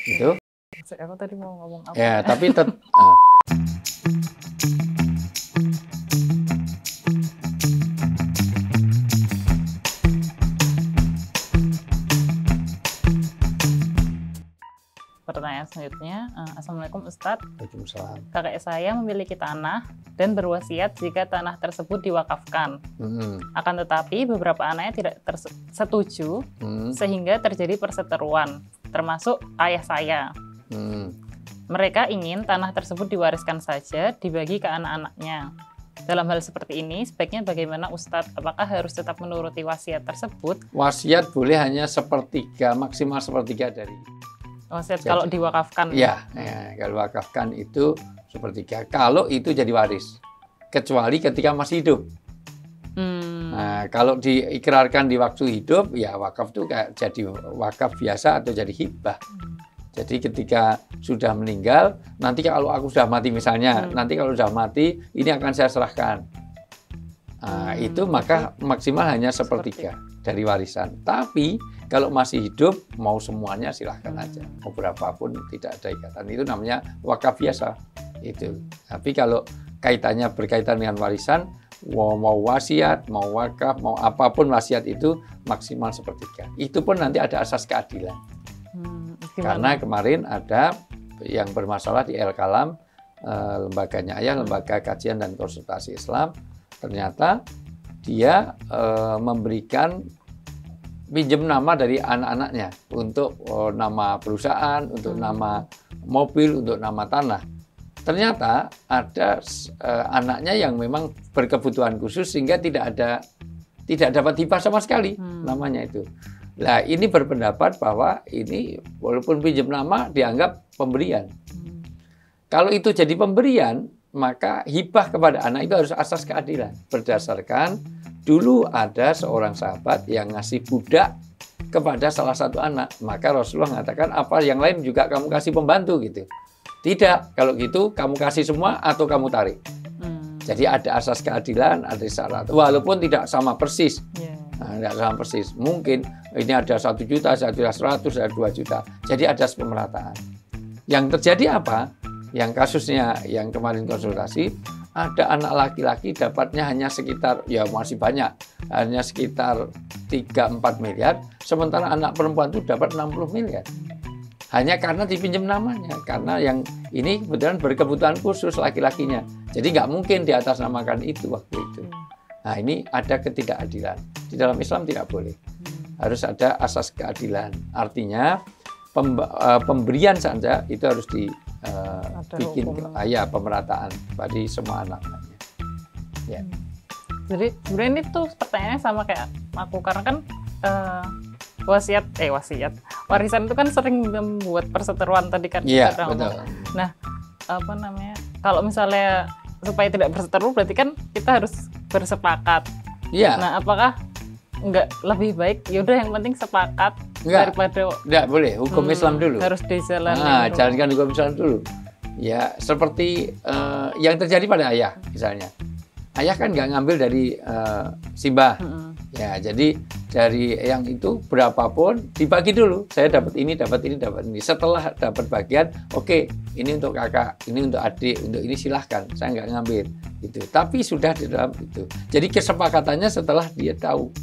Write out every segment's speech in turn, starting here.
Itu. Aku tadi mau ngomong apa? Ya, tapi Pertanyaan selanjutnya, Assalamualaikum Ustadz. Waalaikumsalam. Kakek saya memiliki tanah dan berwasiat jika tanah tersebut diwakafkan. Akan tetapi beberapa anaknya tidak setuju sehingga terjadi perseteruan, termasuk ayah saya. Mereka ingin tanah tersebut diwariskan saja, dibagi ke anak-anaknya. Dalam hal seperti ini, sebaiknya bagaimana Ustadz? Apakah harus tetap menuruti wasiat tersebut? Wasiat boleh hanya sepertiga, maksimal sepertiga dari. Wasiat kalau diwakafkan? Ya, kalau wakafkan itu sepertiga. Kalau itu jadi waris, kecuali ketika masih hidup. Nah, kalau diikrarkan di waktu hidup, ya wakaf itu kayak jadi wakaf biasa atau jadi hibah. Jadi ketika sudah meninggal, nanti kalau aku sudah mati misalnya, nanti kalau sudah mati, ini akan saya serahkan. Nah, itu maka maksimal hanya sepertiga dari warisan. Tapi kalau masih hidup, mau semuanya silahkan aja. Mau berapapun tidak ada ikatan. Itu namanya wakaf biasa. Itu. Tapi kalau kaitannya berkaitan dengan warisan, mau wasiat, mau wakaf, mau apapun wasiat itu maksimal sepertiga. Itu pun nanti ada asas keadilan. Karena kemarin ada yang bermasalah di El-Kalam, lembaganya ayah, lembaga kajian dan konsultasi Islam, ternyata dia memberikan pinjam nama dari anak-anaknya untuk nama perusahaan, untuk nama mobil, untuk nama tanah. Ternyata ada anaknya yang memang berkebutuhan khusus sehingga tidak dapat hibah sama sekali namanya itu. Nah, ini berpendapat bahwa ini walaupun pinjam nama dianggap pemberian. Kalau itu jadi pemberian, maka hibah kepada anak itu harus asas keadilan. Berdasarkan dulu ada seorang sahabat yang ngasih budak kepada salah satu anak. Maka Rasulullah mengatakan, apa yang lain juga kamu kasih pembantu gitu. Tidak, kalau gitu kamu kasih semua atau kamu tarik. Jadi ada asas keadilan, ada syarat. Walaupun tidak sama persis. Nah, tidak sama persis. Mungkin ini ada 1 juta, ada 100, ada 2 juta. Jadi ada pemerataan. Yang terjadi apa? Yang kasusnya yang kemarin konsultasi, ada anak laki-laki dapatnya hanya sekitar, ya masih banyak, hanya sekitar 3-4 miliar, sementara anak perempuan itu dapat 60 miliar. Hanya karena dipinjam namanya, karena yang ini kebetulan berkebutuhan khusus laki-lakinya. Jadi nggak mungkin di atas namakan itu waktu itu. Nah, ini ada ketidakadilan. Di dalam Islam tidak boleh. Harus ada asas keadilan. Artinya pemberian saja itu harus dibikin pemerataan bagi semua anak-anaknya. Ya. Jadi sebenarnya ini tuh pertanyaannya sama kayak aku, karena kan warisan itu kan sering membuat perseteruan tadi kan. Iya, betul. Nah, apa namanya? Kalau misalnya supaya tidak berseteru berarti kan kita harus bersepakat. Iya. Nah, apakah enggak lebih baik yaudah yang penting sepakat daripada enggak boleh, hukum Islam dulu. Harus dijalankan. Nah, jalankan hukum Islam dulu. Ya, seperti yang terjadi pada ayah misalnya. Ayah kan nggak ngambil dari Simbah. Ya, jadi dari yang itu berapapun dibagi dulu. Saya dapat ini, dapat ini, dapat ini. Setelah dapat bagian, oke, ini untuk kakak, ini untuk adik, untuk ini silahkan. Saya nggak ngambil gitu. Tapi sudah di dalam itu. Jadi kesepakatannya setelah dia tahu.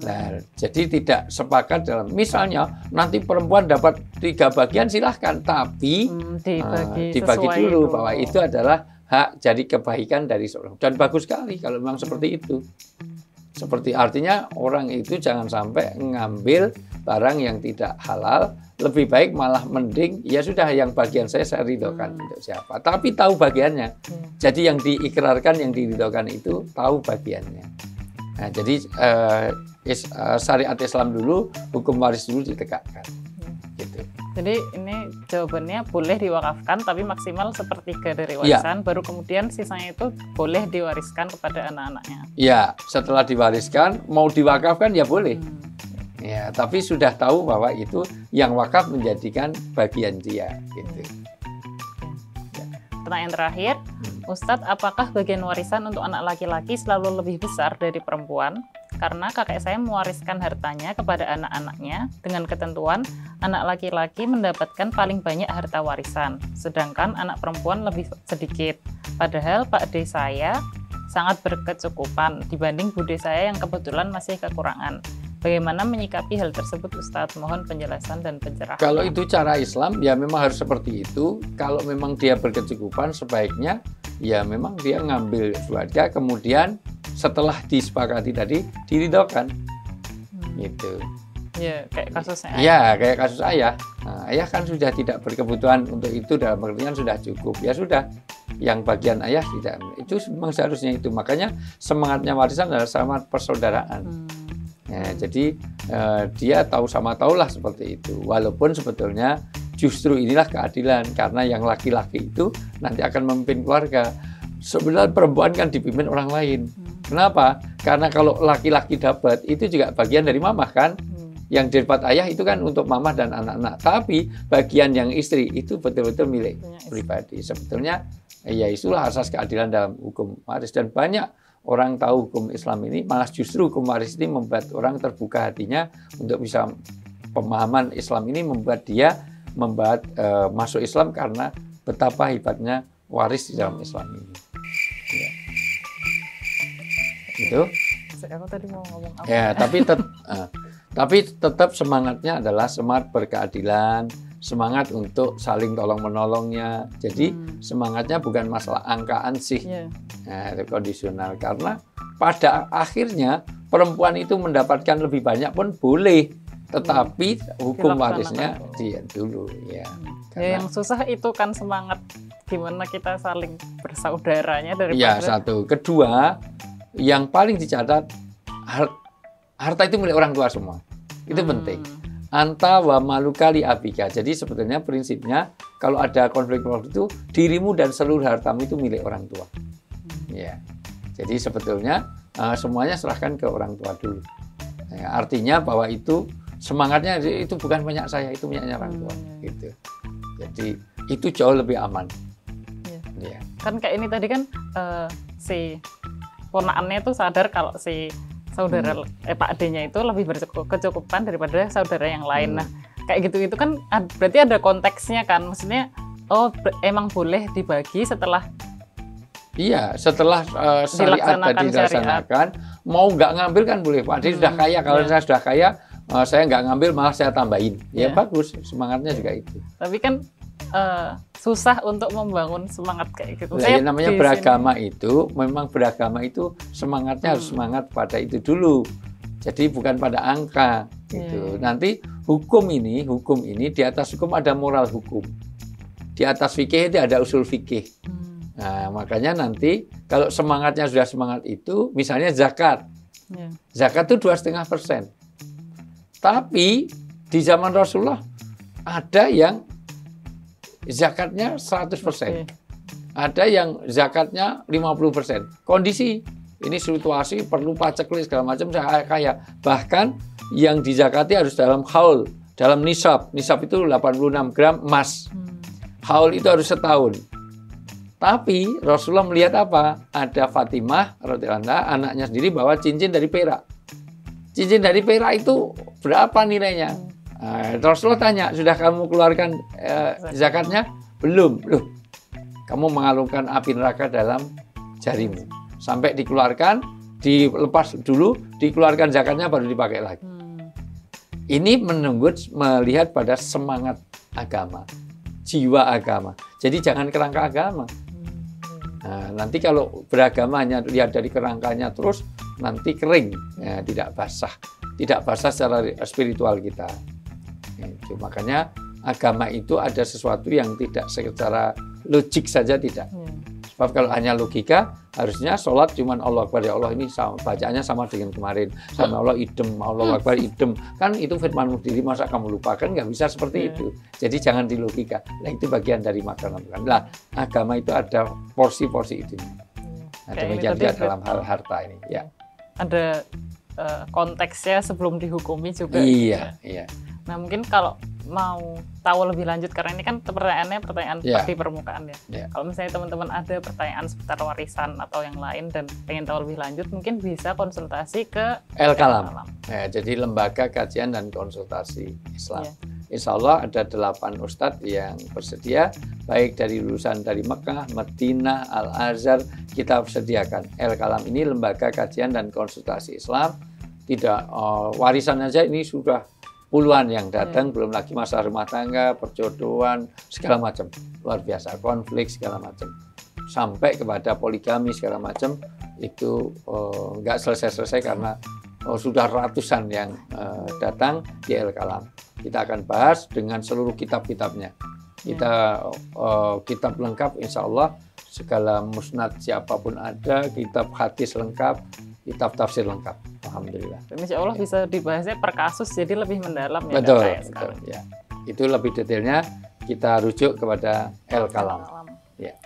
Nah, jadi tidak sepakat dalam misalnya nanti perempuan dapat 3 bagian silahkan, tapi dibagi dulu bahwa itu adalah hak, jadi kebaikan dari seorang. Dan bagus sekali kalau memang seperti itu. Seperti artinya orang itu jangan sampai ngambil barang yang tidak halal, lebih baik malah mending ya sudah yang bagian saya ridhokan untuk siapa. Tapi tahu bagiannya. Jadi yang diikrarkan, yang diridhokan itu tahu bagiannya. Nah, jadi syariat Islam dulu, hukum waris dulu ditegakkan. Gitu. Jadi ini jawabannya boleh diwakafkan tapi maksimal sepertiga dari warisan, baru kemudian sisanya itu boleh diwariskan kepada anak-anaknya. Iya, setelah diwariskan mau diwakafkan ya boleh. Ya, tapi sudah tahu bahwa itu yang wakaf menjadikan bagian dia. Gitu. Pertanyaan terakhir, Ustadz, apakah bagian warisan untuk anak laki-laki selalu lebih besar dari perempuan? karena kakek saya mewariskan hartanya kepada anak-anaknya dengan ketentuan anak laki-laki mendapatkan paling banyak harta warisan, sedangkan anak perempuan lebih sedikit. Padahal Pak D saya sangat berkecukupan dibanding Bude saya yang kebetulan masih kekurangan. Bagaimana menyikapi hal tersebut, Ustadz? Mohon penjelasan dan pencerahan. Kalau itu cara Islam, ya memang harus seperti itu. Kalau memang dia berkecukupan, sebaiknya ya memang dia ngambil keluarga, kemudian setelah disepakati tadi diridhokan, gitu. Ya, kayak kasusnya ayah. Ya, kayak kasus ayah. Nah, ayah kan sudah tidak berkebutuhan untuk itu, dalam pengertian sudah cukup. Ya sudah, yang bagian ayah tidak. Itu memang seharusnya itu. Makanya semangatnya warisan adalah semangat persaudaraan. Ya, jadi dia tahu sama tahulah seperti itu. Walaupun sebetulnya justru inilah keadilan, karena yang laki-laki itu nanti akan memimpin keluarga. Sebenarnya perempuan kan dipimpin orang lain. Kenapa? Karena kalau laki-laki dapat, itu juga bagian dari mamah kan. Yang dapat ayah itu kan untuk mamah dan anak-anak. Tapi bagian yang istri itu betul-betul milik pribadi. Sebetulnya ya itulah asas keadilan dalam hukum waris. Dan banyak orang tahu hukum Islam ini, malah justru hukum waris ini membuat orang terbuka hatinya untuk bisa pemahaman Islam ini, membuat dia masuk Islam karena betapa hebatnya waris di dalam Islam ini. Ya. Itu. Aku tadi mau ngomong apa? Ya, tapi tetap semangatnya adalah semangat berkeadilan, semangat untuk saling tolong-menolongnya. Jadi semangatnya bukan masalah angka ansih, nah, itu kondisional. Karena pada akhirnya perempuan itu mendapatkan lebih banyak pun boleh, tetapi hukum warisnya dia dulu. Ya, ya, yang susah itu kan semangat gimana kita saling bersaudaranya daripada. Ya, satu. Kedua, yang paling dicatat, harta itu milik orang tua semua. Itu penting. Anta wa malukali abika. Jadi sebetulnya prinsipnya kalau ada konflik itu, dirimu dan seluruh hartamu itu milik orang tua. Ya. Jadi sebetulnya semuanya serahkan ke orang tua dulu. Ya, artinya bahwa itu semangatnya itu bukan punya saya, itu punyanya orang tua. Gitu. Jadi itu jauh lebih aman. Ya. Kan kayak ini tadi kan si ponakannya itu sadar kalau si saudara Pak D-nya itu lebih berkecukupan daripada saudara yang lain. Nah, kayak gitu itu kan berarti ada konteksnya kan. Maksudnya emang boleh dibagi setelah setelah syariat tadi dilaksanakan. Mau nggak ngambil kan boleh. Pak D sudah kaya, kalau saya sudah kaya, saya nggak ngambil malah saya tambahin. Ya bagus, semangatnya juga itu. Tapi kan susah untuk membangun semangat kayak gitu. Nah, namanya beragama itu, memang beragama itu semangatnya harus semangat pada itu dulu. Jadi bukan pada angka gitu. Nanti hukum ini di atas hukum ada moral hukum. Di atas fikih itu ada usul fikih. Nah, makanya nanti kalau semangatnya sudah semangat itu, misalnya zakat. Zakat itu 2,5%. Tapi di zaman Rasulullah ada yang zakatnya 100%. Ada yang zakatnya 50%. Kondisi ini situasi perlu paceklik segala macam, saya kaya. Bahkan yang dizakati harus dalam haul, dalam nisab. Nisab itu 86 gram emas. Haul itu harus setahun. Tapi Rasulullah melihat apa? Ada Fatimah radhiyallahu anha, anaknya sendiri bawa cincin dari perak. Cincin dari perak itu berapa nilainya? Rasulullah tanya, sudah kamu keluarkan zakatnya? Belum. Loh, kamu mengalungkan api neraka dalam jarimu. Sampai dikeluarkan, dilepas dulu, dikeluarkan zakatnya baru dipakai lagi. Ini melihat pada semangat agama, jiwa agama. Jadi jangan kerangka agama. Nah, nanti kalau beragamanya lihat dari kerangkanya terus, nanti kering, ya, tidak basah secara spiritual kita. Itu makanya agama itu ada sesuatu yang tidak secara logik saja tidak. Sebab kalau hanya logika, harusnya sholat cuman Allah Akbar, ya Allah ini sama, bacaannya sama dengan kemarin, sama Allah idem, Allah Akbar idem. Kan itu firman-Mu sendiri, masa kamu lupa? Kan nggak bisa seperti itu. Jadi jangan di logika. Nah, itu bagian dari makanan. Nah, agama itu ada porsi-porsi itu. Nah, demikian juga dalam hal harta ini. Ya. Ada konteksnya sebelum dihukumi juga. Iya, iya. Nah, mungkin kalau mau tahu lebih lanjut, karena ini kan pertanyaan di permukaan ya. Kalau misalnya teman-teman ada pertanyaan seputar warisan atau yang lain dan pengen tahu lebih lanjut, mungkin bisa konsultasi ke El-Kalam. Ya, jadi Lembaga Kajian dan Konsultasi Islam. Insya Allah ada 8 ustadz yang bersedia, baik dari lulusan dari Mekah, Madinah, Al-Azhar, kita sediakan. El-Kalam ini Lembaga Kajian dan Konsultasi Islam. Tidak warisan aja ini sudah puluhan yang datang, belum lagi masalah rumah tangga, perjodohan, segala macam. Luar biasa, konflik segala macam. Sampai kepada poligami segala macam, itu nggak selesai-selesai karena sudah ratusan yang datang di El-Kalam. Kita akan bahas dengan seluruh kitab-kitabnya. Kita kitab lengkap, insya Allah segala musnad siapapun ada, kitab hadis lengkap, kitab tafsir lengkap. Alhamdulillah. Insya Allah bisa dibahasnya per kasus, jadi lebih mendalam ya. Betul, betul. Ya. Itu lebih detailnya kita rujuk kepada El-Kalam. Ya.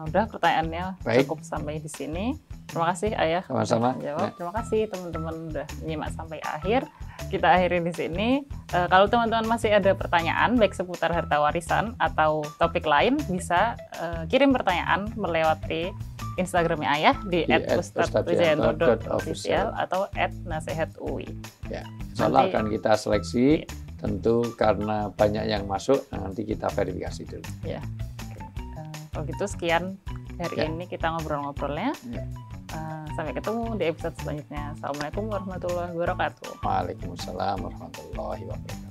Udah pertanyaannya cukup sampai di sini. Terima kasih Ayah. Sama-sama. Terima kasih teman-teman udah menyimak sampai akhir. Kita akhiri di sini. Kalau teman-teman masih ada pertanyaan baik seputar harta warisan atau topik lain, bisa kirim pertanyaan melewati Instagramnya Ayah di @ustadzwijayanto.official atau @nasehatui. Ya, insya Allah akan kita seleksi. Tentu karena banyak yang masuk, nanti kita verifikasi dulu. Ya. Kalau gitu sekian hari ini kita ngobrol-ngobrolnya. Sampai ketemu di episode selanjutnya. Assalamualaikum warahmatullahi wabarakatuh. Waalaikumsalam warahmatullahi wabarakatuh.